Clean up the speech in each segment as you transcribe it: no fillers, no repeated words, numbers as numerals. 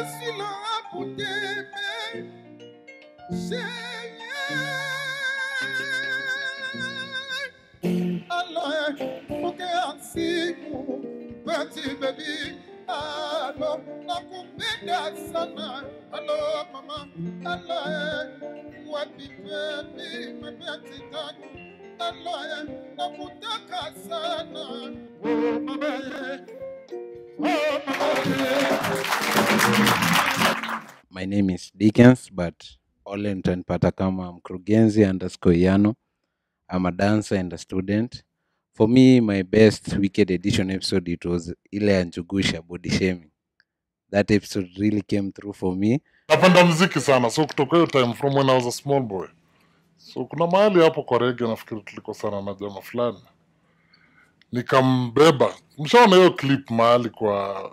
suis là pour t'aimer, Allah, ok, ainsi, petit baby, alors, la coupée sana, alors, maman, Allah, what the baby, my petit dog, Allah, la coupée sana, oh, maman, oh, maman. My name is Dickens, but all mtanipata kama Mkurugenzi_Yano. I'm a dancer and a student. For me, my best Wicked Edition episode, it was ile ya Njugush body shaming. That episode really came through for me. Napenda muziki sana, so kutoka hiyo time from when I was a small boy. So kuna mahali hapo kwa reggae nafikiri tulikosana na jamaa fulani. Nikambeba. Mshaona hiyo clip mahali kwa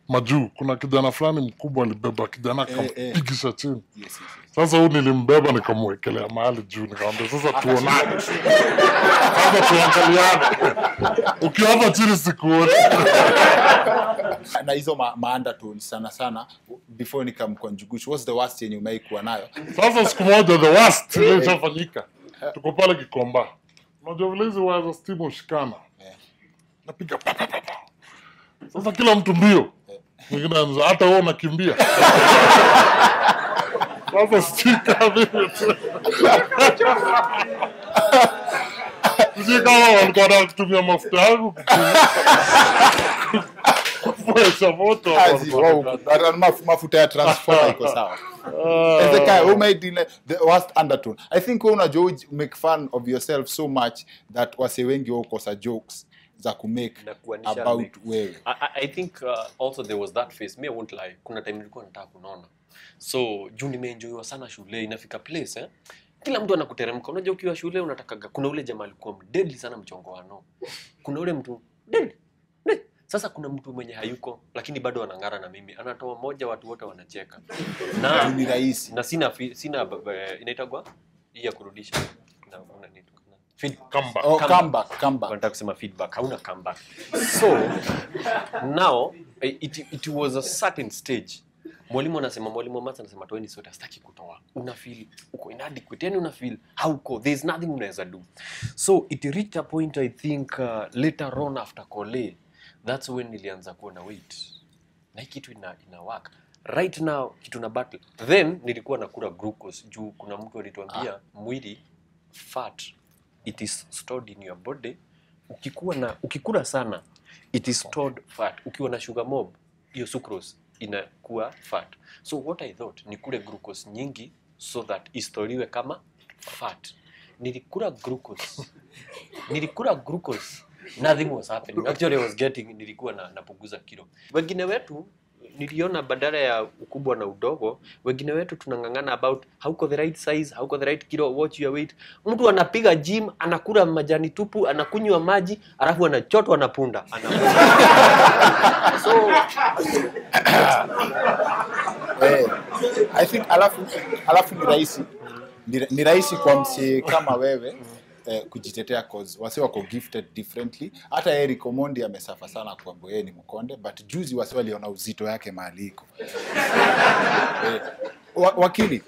Majuu, kuna kijana fulani mkubwa alibeba kijana akampigisha chini. Sasa huyu nilimbeba nikamwekelea mahali juu, nikamwambia sasa tuonane. Sasa tuangaliane. Ukiwa hapa chini sikuoni. Na hizo undertones sana before nikamkuwa Njugush, what's the worst yenye umeikuwa nayo? Sasa siku moja the worst ilishafanyika. Tuko pale Kikomba. Unajua vile hizo waya za stima ushikana. Napiga papa. Sasa kila mtu mbio. Mwingine anaanza hata wewe unakimbia. Sasa stika vile. Sisi kama walikuwa wanatumia mafuta yangu. Kwa moto mafuta ya transformer iko sawa. The guy who made the worst undertone. I think when you make fun of yourself so much that wase wengi wakosa jokes za kumake about wewe. I think also there was that phase. Me I won't lie. Kuna time nilikuwa nataka kunaona. So juu nimeenjoy sana shule, inafika place kila mtu anakuteremka. Unajua ukiwa shule unatakaga, kuna ule jamaa alikuwa deadly sana mchongoano. Kuna ule mtu deadly. Sasa kuna mtu mwenye hayuko lakini bado anang'ara na mimi. Anatoa moja watu wote wanacheka. Na ni rahisi. Na sina inaitagwa hii ya kurudisha. Kuna nini? Comeback. Nataka kusema feedback. Hauna comeback. So now it was a certain stage. Mwalimu Matha anasema toeni sote, sitaki kutoa. Una feel uko inadequate, yani una feel hauko, there's nothing unaweza do. So it reached a point, I think later on after Kole, that's when nilianza kuona wait. Na kitu ina work. Right now kitu na battle. Then nilikuwa nakula glucose juu kuna mtu alituambia mwili fat it is stored in your body. Ukikula sana it is stored fat. Ukiwa na sugar mob hiyo sucrose inakuwa fat. So what I thought ni kule glucose nyingi so that istoriwe kama fat. Nilikula glucose. Nothing was happening. Actually I was nilikuwa napunguza kilo. Wengine wetu niliona badala ya ukubwa na udogo, wengine wetu tunangangana about hauko the right size, hauko the right kilo, watch your weight. Mtu anapiga gym, anakula majani tupu, anakunywa maji, alafu anachotwa na punda. So I think alafu ni rahisi kwa msi kama wewe kujitetea cause wase wako gifted differently. Hata Eric Omondi amesafa sana kwa yeye ni mkonde, but juzi wase waliona uzito yake mahali iko. Wakili.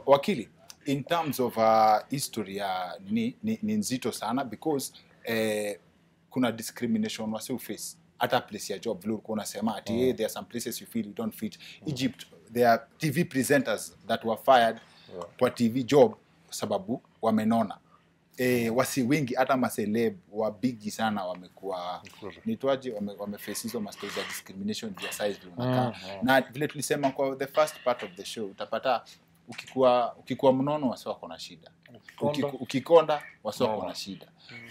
Wakili, in terms of history ni nzito sana because kuna discrimination wase uface. Hata place ya job vile ulikuwa unasema ati there are some places you feel you don't fit. Egypt, there are TV presenters that were fired kwa TV job sababu wamenona. Wasi wengi hata maceleb wa bigi sana wamekuwa nitwaje wameface hizo masters za discrimination via size unakaa. Na vile tulisema kwa the first part of the show utapata ukikuwa mnono wasi wako na shida. Ukikonda wasi wako na shida.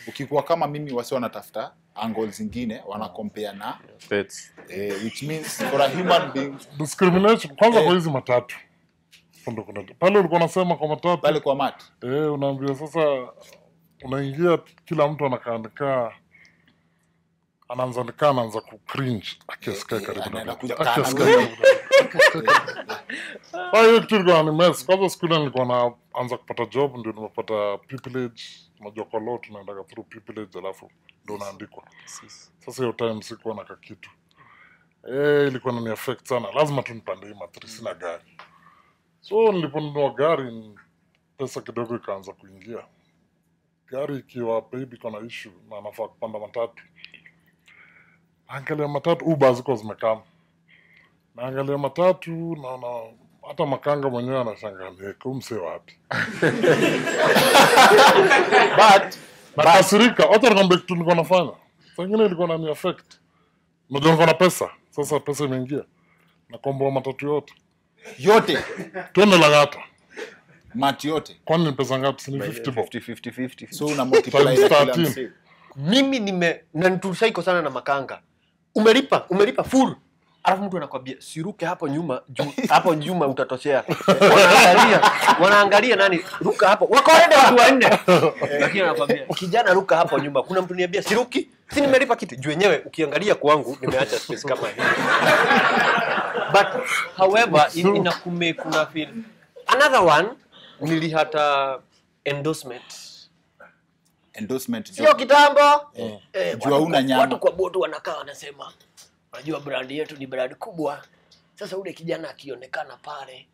Ukikuwa kama mimi wasi wanatafuta angles zingine wana compare na which means for a human being discrimination kwanza kwa hizi matatu. Pale ulikuwa unasema kwa matatu. Pale kwa mat. Unaambia sasa unaingia kila mtu anakaa anaanza nikaa anaanza ku cringe akisikia karibu na anakuja hiyo kitu ilikuwa ni mess. Kwanza siku ile nilikuwa naanza kupata job, ndio nimepata pupillage. Unajua kwa law tunaenda through pupillage alafu ndio unaandikwa. Sasa hiyo time sikuwa na kitu. Ilikuwa inani affect sana. Lazima tu nipande hii matri, sina gari. So niliponunua gari, pesa kidogo ikaanza kuingia. Gari ikiwa baby kuna issue na nafaa kupanda matatu. Naangalia matatu, Uber ziko zimekaa. Naangalia matatu, naona hata makanga mwenyewe anashangaa ni msee wapi. But Nakasirika, hata nikamwambia kitu nilikuwa nafanya. Sasa ilikuwa inani affect. Unajua niko na pesa. Sasa pesa imeingia. Nakomboa matatu yote. yote Twende Lang'ata. mati yote. Kwani ni pesa ngapi? Si ni 50 bob. 50. So una multiply Times na kila 13. msee. Mimi na tulishaiko sana na makanga. Umelipa full. Alafu mtu anakuambia siruke hapo nyuma, hapo nyuma utatoshea. Wanaangalia nani ruka hapo. Wakaenda watu wanne. Lakini anakuambia kijana ruka hapo nyuma. Kuna mtu niambia siruki, si nimelipa kitu. Juu wenyewe ukiangalia kwangu nimeacha space kama hii. But however kuna feel. Another one nilihata endorsement Sio job. Kitambo. Jua una nyama. Watu kwa bodu wanakaa wanasema unajua brand yetu ni brand kubwa. Sasa ule kijana akionekana pale,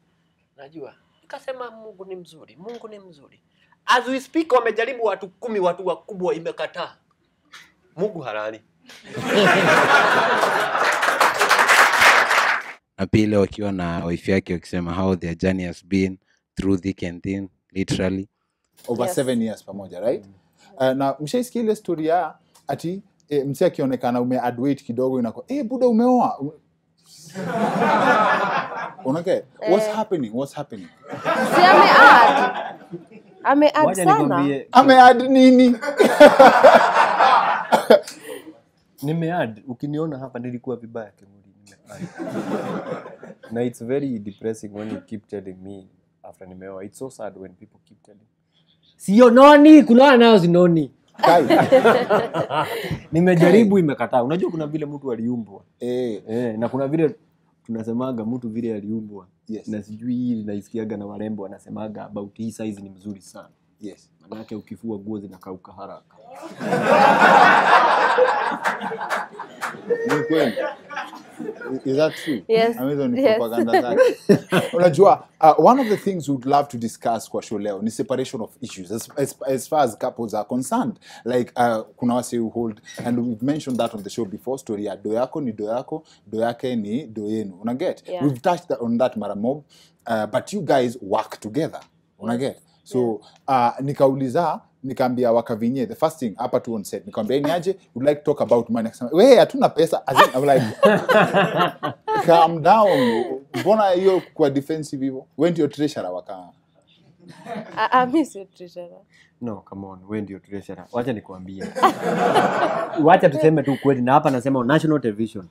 najua nikasema Mungu ni mzuri. As we speak wamejaribu watu 10, watu wakubwa imekataa. Mungu halali. Na pile wakiwa na wife yake wakisema how their journey has been through thick and thin, literally over 7 years pamoja, right? Na mshaisikia ile story ya ati msee akionekana ume-add weight kidogo inakuwa buda umeoa. Unake what's happening? Si ame-add sana. Ame-add nini? Nimeadd, ukiniona hapa nilikuwa vibaya kimwili, nimeadd. Na it's very depressing when you keep telling me after nimeoa. It's so sad when people keep telling. Sio noni, kuna nao zinoni. Nimejaribu imekataa. Unajua kuna vile mtu aliumbwa. Na kuna vile tunasemaga mtu vile aliumbwa. Yes. Na sijui hili naisikiaga na warembo wanasemaga about hii size ni mzuri sana. Yes. Manake ukifua nguo zinakauka haraka. Ni kweli. Is that true? Yes. Amazon propaganda zake. Unajua, one of the things we would love to discuss kwa show leo ni separation of issues as far as couples are concerned. Like kuna wase who hold, and we've mentioned that on the show before, story ya do yako ni do yako, do yake ni do yenu. Una get? Yeah. We've touched on that mara mob, but you guys work together. Una get? So nikaambia Wakavinye, the first thing hapa tu on set, nikamwambia ni aje would like to talk about money. Akasema wewe hatuna pesa. I'm like calm down, mbona hiyo kwa defensive hivyo? When your treasurer Waka Miss your treasurer. No, come on, when your treasurer. Wacha nikwambie. Wacha tuseme tu kweli, na hapa nasema national television.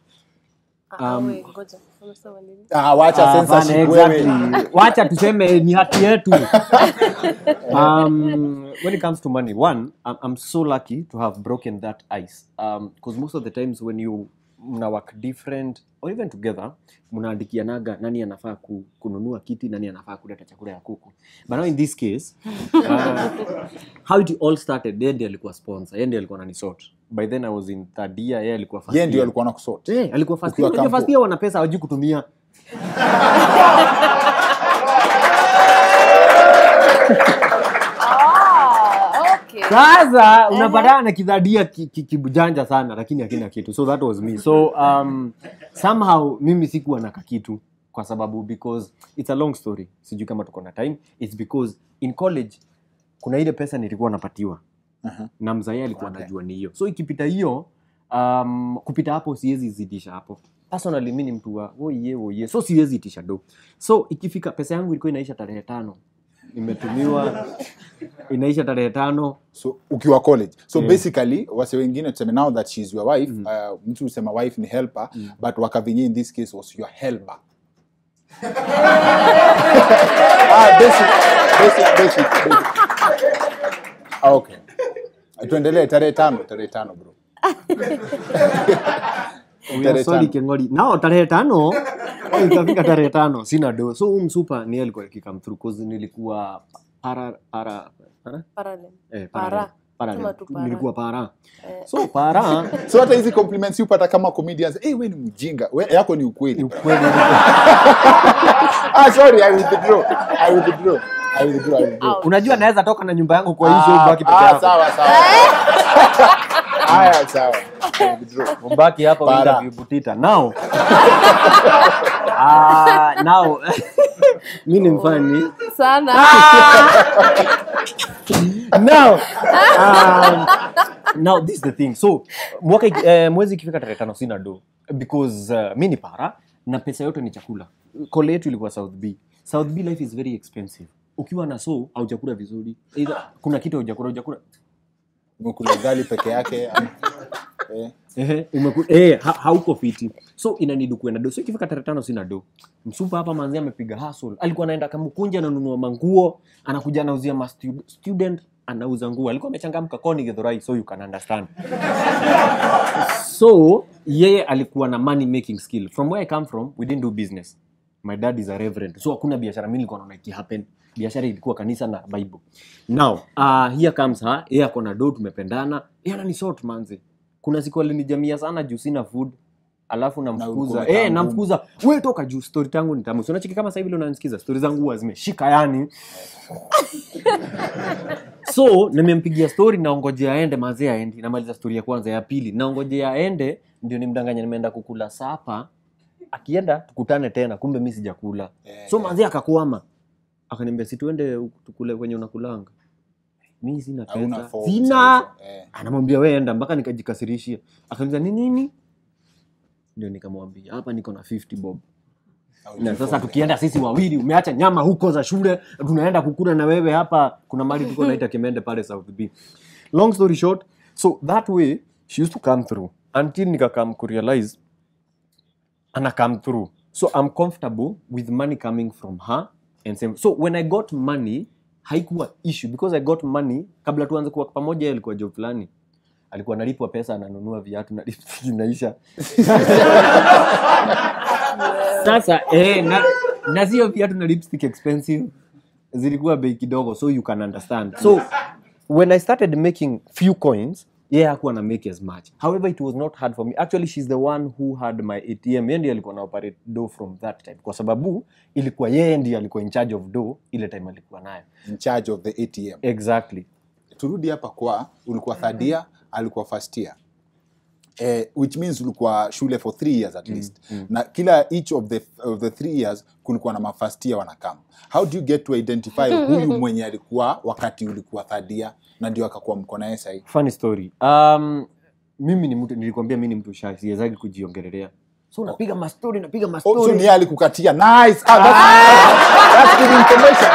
Ngoja. Unasema nini? Wacha censorship wewe. Wacha tuseme ni haki yetu. When it comes to money, one, I'm so lucky to have broken that ice. Because most of the times when you work different or even together, mnaandikianaga nani anafaa kununua kiti, nani anafaa kuleta chakula ya kuku. But now in this case, how it all started, yeye ndiye alikuwa sponsor, yeye ndiye alikuwa ananisort. By then I was in third year, yeye alikuwa first year. Yeye ndiye alikuwa anakusort. Alikuwa first year. Alikuwa first year wana pesa hawajui kutumia. Okay. Sasa unapatana na kidhadia kibujanja sana lakini hakina kitu. So that was me. So somehow mimi sikuwa na kitu kwa sababu because it's a long story. Sijui kama tuko na time. It's because in college kuna ile pesa nilikuwa napatiwa. Na mzee alikuwa anajua ni hiyo. So ikipita hiyo kupita hapo siwezi zidisha hapo. Personally mimi ni mtu wa oye. So siwezi itisha do. So ikifika pesa yangu ilikuwa inaisha tarehe 5. Nimetumiwa inaisha tarehe 5. So ukiwa college. So basically wase wengine tuseme now that she's your wife, mtu usema wife ni helper, but Wakavinye in this case was your helper. Basic. Okay. Tuendelee tarehe 5 bro. We are sorry Kengori. Now tarehe 5 ikafika tarehe 5 sina do. So msupa ni alikuwa akikam through cause nilikuwa para Sema tu para. nilikuwa para. So para So hata hizi compliments upata kama comedians, wewe ni mjinga. Wewe yako ni ukweli. ukweli Sorry, I withdraw. unajua naweza toka na nyumba yangu kwa hiyo ubaki peke yako. Sawa. Haya sawa. Ubaki hapa Para. interview butita. Now now mimi ni mfani Sana. now this is the thing. So mwezi ikifika tarehe 5 sina do because mimi ni para na pesa yote ni chakula. Kole yetu ilikuwa South B. South B life is very expensive. Ukiwa na au chakula vizuri. Either kuna kitu hujakula. Mkula gali peke yake. Hauko fiti. So inanidu kwenda do. So ikifika tarehe 5 sina do. Msupa hapa manzi amepiga hustle. Alikuwa anaenda Kamukunja ananunua manguo, anakuja anauzia student, anauza nguo. Alikuwa amechangamka Koni Githurai, so you can understand. So yeye alikuwa na money making skill. From where I come from, we didn't do business. My dad is a reverend. So hakuna biashara mimi nilikuwa naona ikihappen. Biashara ilikuwa kanisa na Bible. Now, here comes her. Yeye ako na do, tumependana. Yeye ananisort manzi. Kuna siku alinijamia sana juu sina food. Alafu namfukuza. Namfukuza. Wewe toka juu, story tangu ni tamu. So unacheki kama sasa hivi unanisikiza, story zangu huwa zimeshika yani. So nimempigia story naongojea aende manzi aende. Namaliza story ya kwanza, ya pili naongojea aende ndio nimdanganya nimeenda kukula sapa. Akienda tukutane tena, kumbe mimi sijakula. So manzi akakwama. Akaniambia si tuende tukule kwenye unakulanga. Mimi sina pesa. Sina. Anamwambia wewe enda, mpaka nikajikasirishia. Akaniambia nini? Ndio nikamwambia hapa niko na 50 bob. Na sasa tukienda sisi wawili, umeacha nyama huko za shule, tunaenda kukula na wewe hapa. Kuna mali tuko naita Kimende pale South B. Long story short, so that way she used to come through until nikakam kurealize ana come through. So I'm comfortable with money coming from her and same. So when I got money haikuwa issue because I got money kabla tuanze kuwa pamoja. Yeye alikuwa job fulani, alikuwa analipwa pesa, ananunua viatu na lipstick inaisha. Sasa na sio viatu na lipstick expensive, zilikuwa bei kidogo, so you can understand. So when I started making few coins, hakuwa na make as much. However, it was not hard for me. Actually, she's the one who had my ATM. Yeye ndiye alikuwa na operate do from that time. Kwa sababu ilikuwa yeye ndiye alikuwa in charge of do ile time alikuwa nayo. In charge of the ATM. Exactly. Turudi hapa kwa ulikuwa third year, alikuwa first year. Which means ulikuwa shule for 3 years at least. Na kila each of the 3 years kulikuwa na ma first year wanakam. How do you get to identify huyu mwenye alikuwa wakati ulikuwa third year na ndio akakuwa mko naye sasa? Funny story. Mimi ni mtu, nilikwambia mimi ni mtu shy, siwezi kujiongelelea. So napiga ma story. So ni alikukatia. Nice. That's good information.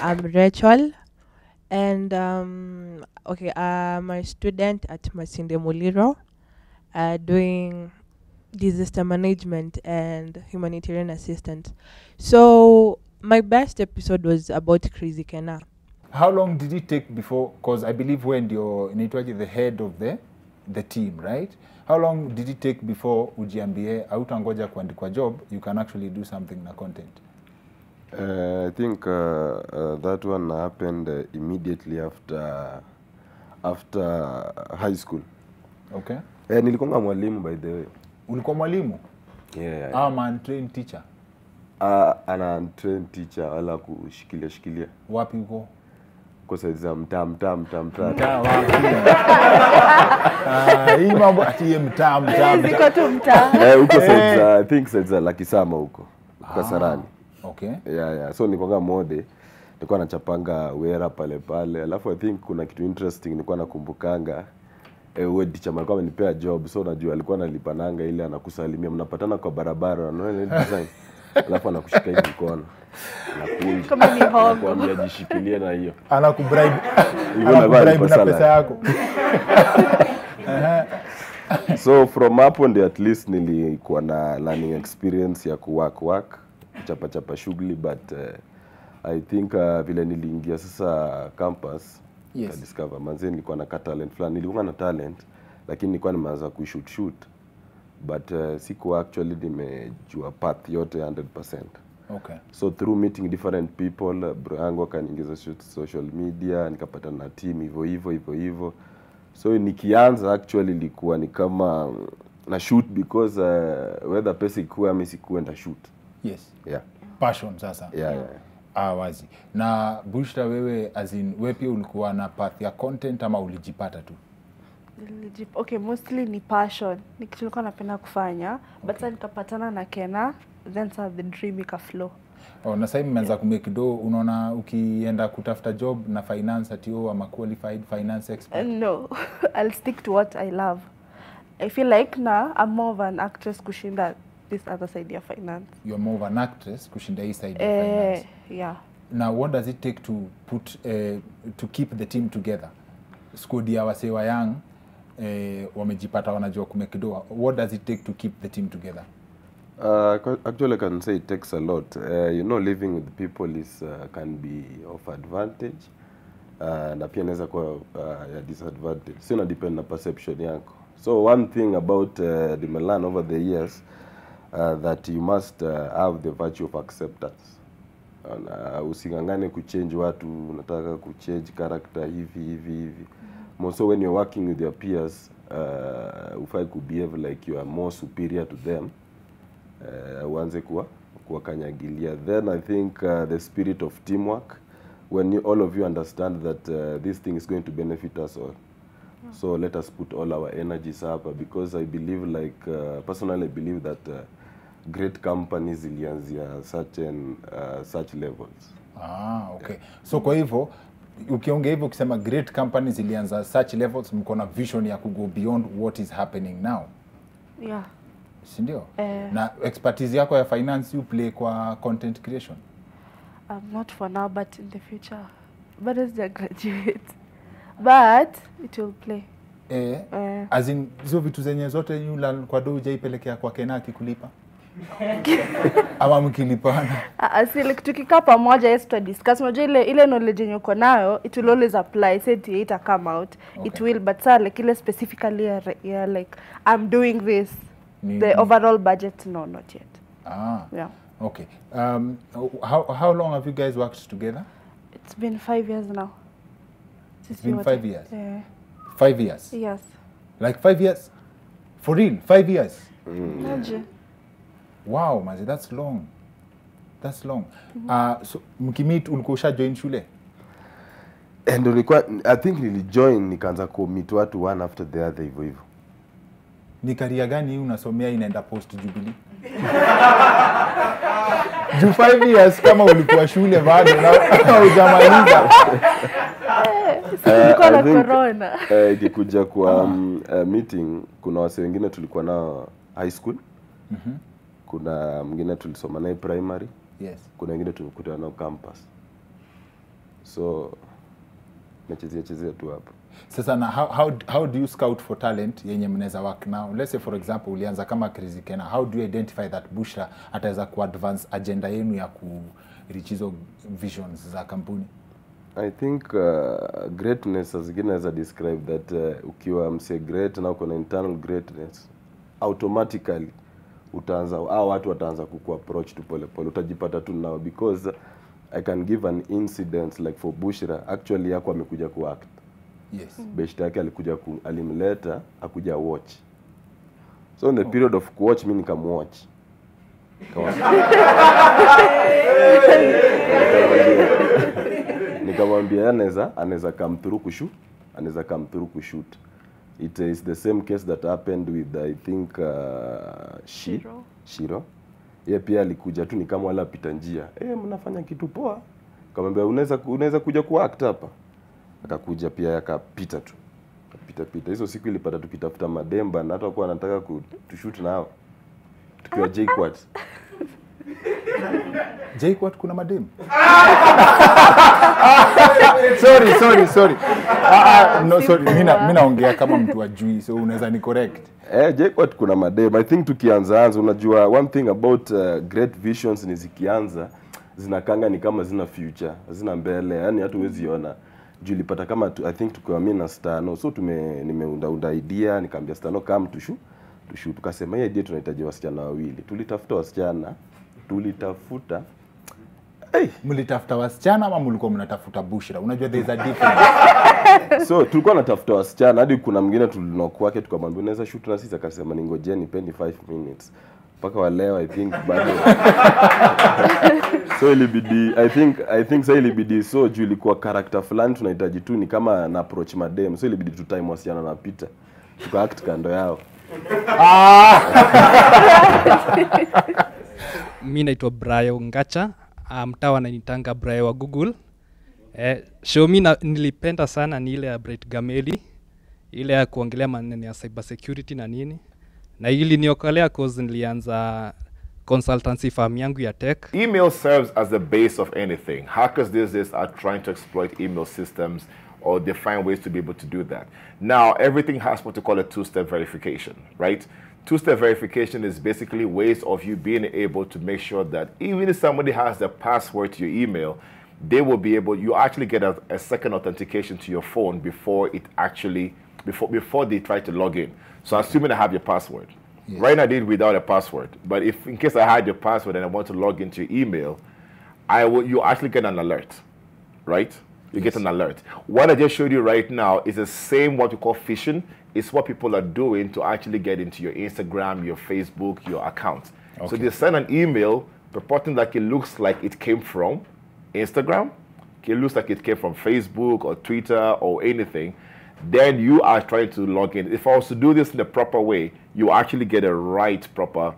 I'm Rachel, and I'm a student at Masinde Muliro, doing disaster management and humanitarian assistance. So my best episode was about Crazy Kennar. How long did it take before, because I believe when you're the head of the team, right? How long did it take before ujiambie hautangoja kuandikwa job, you can actually do something na content? I think that one happened immediately after high school. Okay. Nilikuwa mwalimu by the way. Ulikuwa mwalimu? Yeah. Man trained teacher. Ana trained teacher wala kushikilia. Wapi uko? Kwa sasa mtaa. Mtaa wapi? Hii mambo ati mtaa. Ziko tu mtaa. Uko sasa I think sasa Lakisama huko. Kasarani. Okay. Yeah. So nilikuwa mode. Nilikuwa nachapanga wera pale. Alafu I think kuna kitu interesting nilikuwa nakumbukanga. Wewe teacher alikuwa amenipea job, so najua alikuwa analipananga ile anakusalimia, mnapatana kwa barabara, unaona ile design. Alafu anakushika hivi mkono. Anakuja. Kama ni hongo. Anakuambia jishikilie na hiyo. Anakubribe na pesa yako. So from hapo ndio at least nilikuwa na learning experience ya work. kuchapa shughuli, but I think vile niliingia sasa campus, Yes. discover manze nilikuwa na talent fulani. Nilikuwa na talent lakini nilikuwa nimeanza shoot, but siku actually nimejua path yote 100%. Okay. So through meeting different people, bro yangu akaniingiza social media, nikapata na team hivyo. So nikianza actually ilikuwa ni kama na shoot because whether pesa ikuwa mimi sikuwa nda shoot. Yes. Yeah. Passion sasa. Yeah. Wazi. Na Bushra, wewe as in wewe pia ulikuwa na path ya content ama ulijipata tu? Okay, mostly ni passion. Ni kitu nilikuwa napenda kufanya, but sasa nikapatana na Kennar, then the dream ikaflow. Na sasa mmeanza kumake do, unaona ukienda kutafuta job na finance ama qualified finance expert? No, I'll stick to what I love. I feel like now I'm more of an actress kushinda this other side of finance. You're more of an actress kushinda hii side of finance. Yeah. Now what does it take to put to keep the team together? Squad ya wase wa young wamejipata wanajua kumake do. What does it take to keep the team together? Actually I can say it takes a lot. Living with people is can be of advantage. Na pia inaweza kuwa ya disadvantage. So ina depend na perception yako. So one thing about the Milan over the years that you must have the virtue of acceptance. Usingangane kuchange watu, unataka kuchange character hivi. So when you're working with your peers, if I could behave like you are more superior to them, uanze kuwakanyagilia. Then I think the spirit of teamwork, when all of you understand that this thing is going to benefit us all. So let us put all our energies up, because I believe personally I believe that great companies ilianzia such levels. Okay. So kwa hivyo ukiongea hivyo ukisema great companies ilianza such levels, mko na vision ya go beyond what is happening now. Yeah. Si ndio? Na expertise yako ya finance you play kwa content creation? Not for now, but in the future. But as a graduate. But it will play. As in hizo vitu zenye zote yule kwa do hujaipelekea kwa Kennar kulipa? Ama mkilipana? Si like tukikaa pamoja yes to discuss. Unajua ile knowledge yenye uko nayo, it will always apply. Say it come out. Okay. It will, but like ile specifically like I'm doing this. The overall budget, no, not yet. Yeah. Okay. How long have you guys worked together? It's been 5 years now. It's been 5 years? Yeah. 5 years? Yes. Like 5 years? For real? 5 years? Wow, mazi, that's long. That's long. So mkimit ulikuwa ushajoin shule? And I think nilijoin nikaanza kumeet watu one after the other hivyo. Ni career gani unasomea inaenda post Jubilee? Ju 5 years kama ulikuwa shule bado na hujamaliza. Sikuwa na corona. Ikikuja kwa meeting, kuna wase wengine tulikuwa nao high school. Kuna mwingine tulisoma naye primary. Yes. Kuna wengine tulikutana nao campus. So nachezea tu hapo. Sasa na how do you scout for talent yenye mnaweza work now? Let's say for example ulianza kama Crazy Kennar. How do you identify that Bushra ataweza ku advance agenda yenu ya ku reach hizo visions za kampuni? I think greatness as again as I describe that ukiwa mse great na uko na internal greatness, automatically watu wataanza kuapproach tu pole pole, utajipata tu now, because I can give an incident like for Bushra. Actually yako amekuja ku act. Yes. Beshte yake alimleta akuja watch. So in the period of watch mimi nikamwatch. Nikamwambia anaweza come through kushoot. It is the same case that happened with I think Shiro. Yeye pia alikuja tu ni kama wala pita njia. Mnafanya kitu poa. Nikamwambia unaweza kuja kuact hapa. Akakuja pia akapita tu. Pita. Hizo siku ilipata tukitafuta mademba na hata walikuwa wanataka kushoot nao. Tukiwa JQuat. JQuat kuna madem? Sorry. No, sorry. Mimi naongea kama mtu ajui, so unaweza ni correct. Jackpot kuna madem. I think tukianza unajua one thing about great visions ni zikianza zinakanga ni kama zina future, zina mbele. Yaani hata huwezi ona. Juu ilipata kama I think tukiwa mimi na Stano. So nimeunda idea, nikamwambia Stano kama tushu tukasema hii idea tunahitaji wasichana wawili. Tulitafuta wasichana, tulitafuta Mlitafuta wasichana ama mlikuwa mnatafuta Bushra? Unajua there is a difference. So tulikuwa natafuta wasichana hadi kuna mwingine tulinok kwake tukamwambia unaweza shoot na sisi, akasema ningojeni peni 5 minutes. Mpaka wa leo I think bado. So ilibidi I think sasa ilibidi so juu ilikuwa character fulani tunahitaji tu ni kama na approach madem. So ilibidi tu time wasichana napita. Tukaact kando yao. Mimi naitwa Brayo Ngacha, mtaa wananitanga Brayo wa Google. Show mimi nilipenda sana ni ile ya Bright Gameli, ile ya kuongelea maneno ya cyber security na nini. Na ili niokolea cause nilianza consultancy firm yangu ya tech. Email serves as the base of anything. Hackers these days are trying to exploit email systems, or they find ways to be able to do that. Now, everything has what we call a two-step verification, right? Two-step verification is basically ways of you being able to make sure that even if somebody has the password to your email, they will be able, you actually get a second authentication to your phone before it actually, before they try to log in. So assuming I have your password. Yes. Right now I did without a password, but if in case I had your password and I want to log into your email, you actually get an alert, right? You get an alert. What I just showed you right now is the same what we call phishing. It's what people are doing to actually get into your Instagram, your Facebook, your account. Okay. So they send an email purporting that it looks like it came from Instagram, it looks like it came from Facebook or Twitter or anything. Then you are trying to log in. If I was to do this in the proper way, you actually get a right proper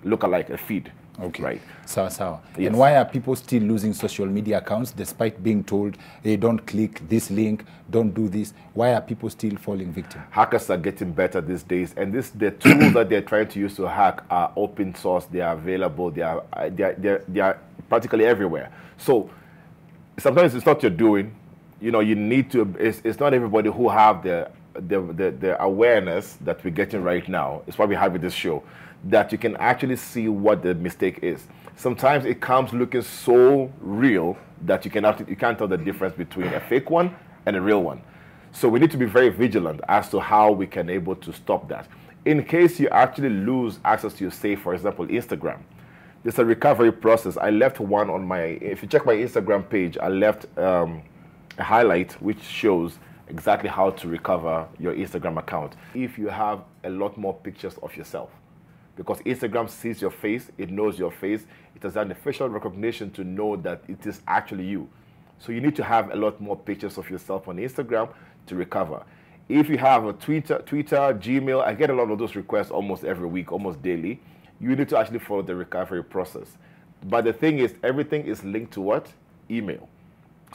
lookalike, a feed. Okay. Right. Sawa. Yes. And why are people still losing social media accounts despite being told, hey, don't click this link, don't do this? Why are people still falling victim? Hackers are getting better these days, and the tools that they're trying to use to hack are open source. They are available. They are practically everywhere. So sometimes it's not your doing. You know, you need to. It's not everybody who have the awareness that we're getting right now. It's why we have this show, that you can actually see what the mistake is. Sometimes it comes looking so real that you can't tell the difference between a fake one and a real one. So we need to be very vigilant as to how we can able to stop that. In case you actually lose access to your safe, for example, Instagram, there's a recovery process. I left one on my, if you check my Instagram page, I left a highlight which shows exactly how to recover your Instagram account. If you have a lot more pictures of yourself, because Instagram sees your face, it knows your face, it has done the facial recognition to know that it is actually you. So you need to have a lot more pictures of yourself on Instagram to recover. If you have a Twitter, Gmail, I get a lot of those requests almost every week, almost daily. You need to actually follow the recovery process. But the thing is, everything is linked to what? Email.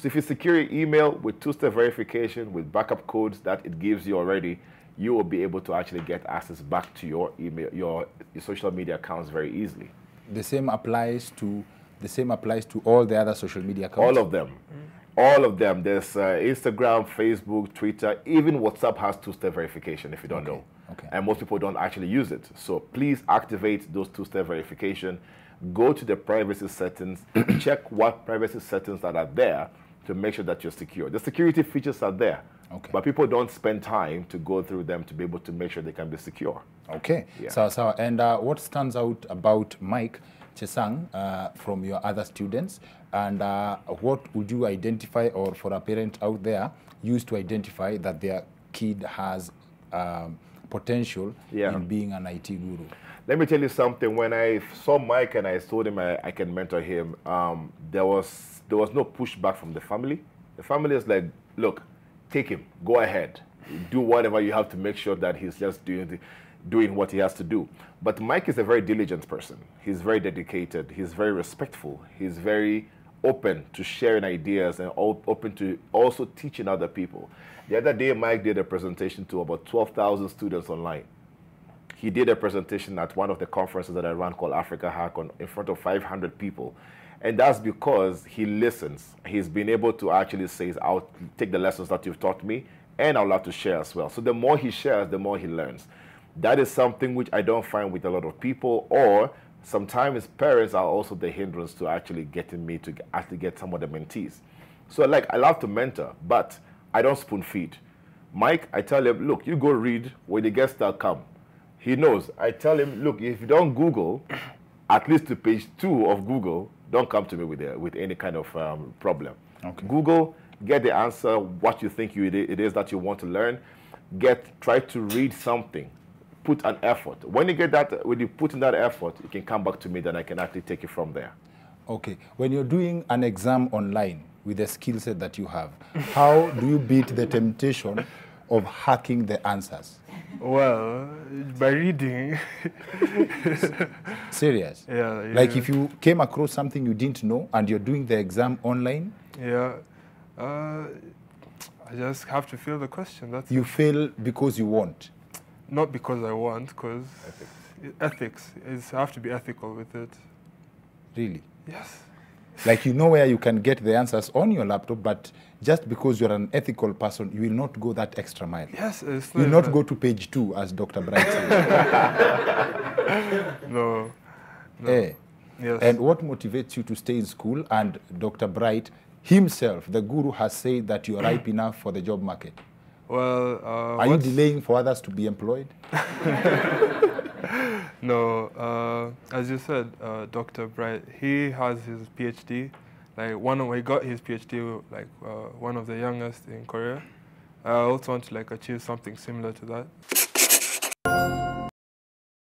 So if you secure your email with two-step verification, with backup codes that it gives you already, you will be able to actually get access back to your email, your social media accounts very easily. The same applies to all the other social media accounts. All of them. All of them. There's Instagram, Facebook, Twitter, even WhatsApp has two-step verification if you don't know. Okay. And most people don't actually use it. So please activate those two-step verification. Go to the privacy settings, check what privacy settings that are there to make sure that you're secure. The security features are there, but people don't spend time to go through them to be able to make sure they can be secure. Okay. Yeah. So, and what stands out about Mike Chesang from your other students, and what would you identify, or for a parent out there, use to identify that their kid has potential in being an IT guru? Let me tell you something. When I saw Mike and I told him I can mentor him, there was no pushback from the family. The family is like, look, take him, go ahead, do whatever you have to make sure that he's just doing what he has to do. But Mike is a very diligent person. He's very dedicated. He's very respectful. He's very open to sharing ideas and open to also teaching other people. The other day, Mike did a presentation to about 12,000 students online. He did a presentation at one of the conferences that I ran called Africa Hack in front of 500 people. And that's because he listens. He's been able to actually say, I'll take the lessons that you've taught me, and I'll have to share as well. So the more he shares, the more he learns. That is something which I don't find with a lot of people, or sometimes parents are also the hindrance to actually getting me to actually get some of the mentees. So like, I love to mentor, but I don't spoon feed. Mike, I tell him, look, you go read, when the guests start come. He knows. I tell him, look, if you don't Google, at least to page 2 of Google, don't come to me with any kind of problem. Okay. Google, get the answer, what you think it is that you want to learn. Try to read something. Put an effort. When you get that, when you put in that effort, you can come back to me, then I can actually take it from there. Okay. When you're doing an exam online with the skill set that you have, how do you beat the temptation of hacking the answers? Well, by reading. Serious? Yeah. Like if you came across something you didn't know and you're doing the exam online? Yeah. I just have to fill the question. That's You it. fail because you want? Not because I want, because ethics is I have to be ethical with it. Really? Yes. Like you know where you can get the answers on your laptop, but just because you're an ethical person, you will not go that extra mile. Yes, it's You will not go to page 2, as Dr. Bright said. No. Eh. Yes. And what motivates you to stay in school? And Dr. Bright himself, the guru, has said that you are ripe enough for the job market. Well, are you delaying for others to be employed? No, as you said, Dr. Bright, he has his PhD. Like he got his PhD, like one of the youngest in Korea. I also want to like achieve something similar to that.